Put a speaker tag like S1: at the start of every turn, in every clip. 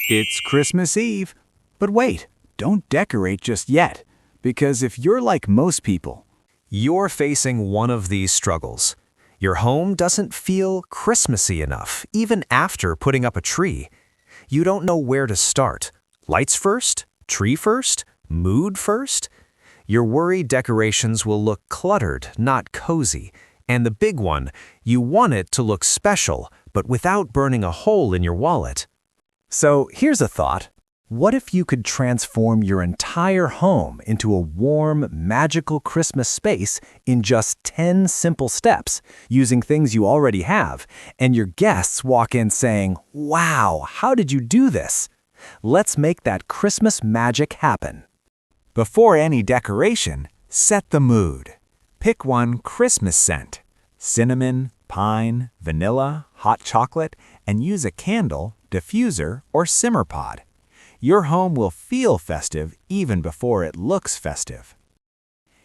S1: It's Christmas Eve. But wait, don't decorate just yet. Because if you're like most people,
S2: You're facing one of these struggles. Your home doesn't feel Christmassy enough, even after putting up a tree. You don't know where to start. Lights first? Tree first? Mood first? You're worried decorations will look cluttered, not cozy. And the big one, you want it to look special, but without burning a hole in your wallet.
S1: So here's a thought. What if you could transform your entire home into a warm, magical Christmas space in just 10 simple steps, using things you already have, and your guests walk in saying, "Wow, how did you do this?" Let's make that Christmas magic happen. Before any decoration, set the mood. Pick one Christmas scent: cinnamon, pine, vanilla, hot chocolate, and use a candle, diffuser, or simmer pod. Your home will feel festive even before it looks festive.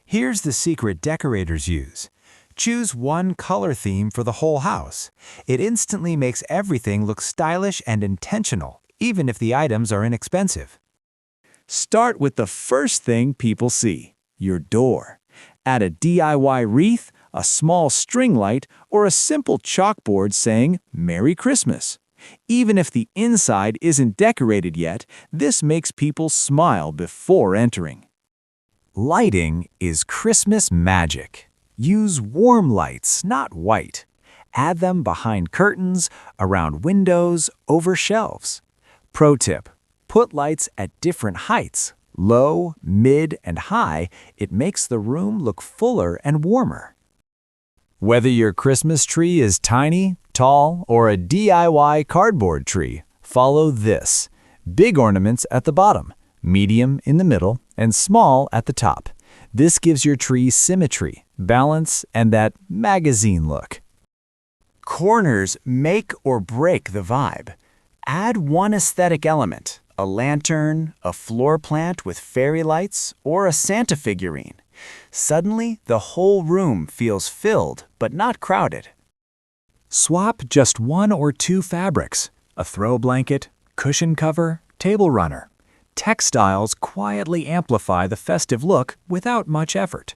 S1: Here's the secret decorators use. Choose one color theme for the whole house. It instantly makes everything look stylish and intentional, even if the items are inexpensive. Start with the first thing people see: your door. Add a DIY wreath, a small string light, or a simple chalkboard saying "Merry Christmas." Even if the inside isn't decorated yet, this makes people smile before entering. Lighting is Christmas magic. Use warm lights, not white. Add them behind curtains, around windows, over shelves. Pro tip: put lights at different heights, low, mid, and high. It makes the room look fuller and warmer. Whether your Christmas tree is tiny, tall, or a DIY cardboard tree, follow this. Big ornaments at the bottom, medium in the middle, and small at the top. This gives your tree symmetry, balance, and that magazine look. Corners make or break the vibe. Add one aesthetic element: a lantern, a floor plant with fairy lights, or a Santa figurine. Suddenly, the whole room feels filled but not crowded. Swap just one or two fabrics: a throw blanket, cushion cover, table runner. Textiles quietly amplify the festive look without much effort.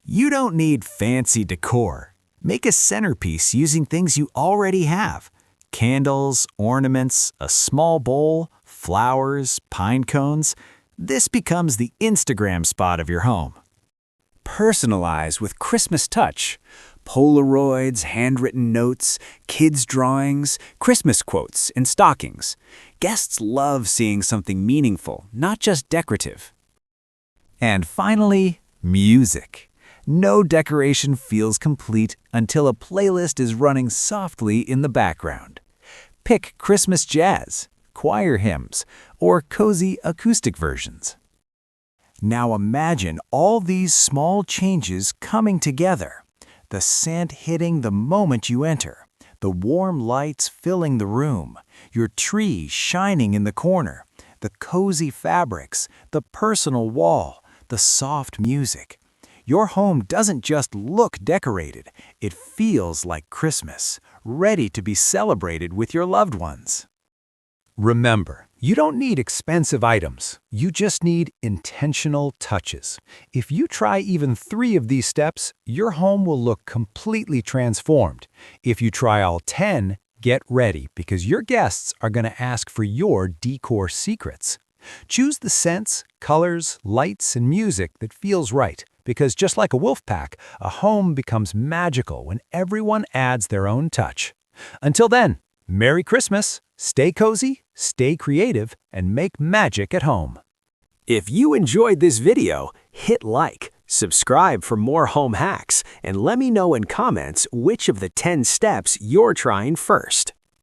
S1: You don't need fancy decor. Make a centerpiece using things you already have: candles, ornaments, a small bowl, flowers, pine cones. This becomes the Instagram spot of your home. Personalize with Christmas touch. Polaroids, handwritten notes, kids' drawings, Christmas quotes, and stockings. Guests love seeing something meaningful, not just decorative. And finally, music. No decoration feels complete until a playlist is running softly in the background. Pick Christmas jazz, choir hymns, or cozy acoustic versions. Now imagine all these small changes coming together. The scent hitting the moment you enter, the warm lights filling the room, your tree shining in the corner, the cozy fabrics, the personal wall, the soft music. Your home doesn't just look decorated, it feels like Christmas, ready to be celebrated with your loved ones. Remember, you don't need expensive items. You just need intentional touches. If you try even 3 of these steps, your home will look completely transformed. If you try all 10, get ready because your guests are going to ask for your decor secrets. Choose the scents, colors, lights, and music that feels right because just like a wolf pack, a home becomes magical when everyone adds their own touch. Until then, Merry Christmas, stay cozy, stay creative, and make magic at home. If you enjoyed this video, hit like, subscribe for more home hacks, and let me know in comments which of the 10 steps you're trying first.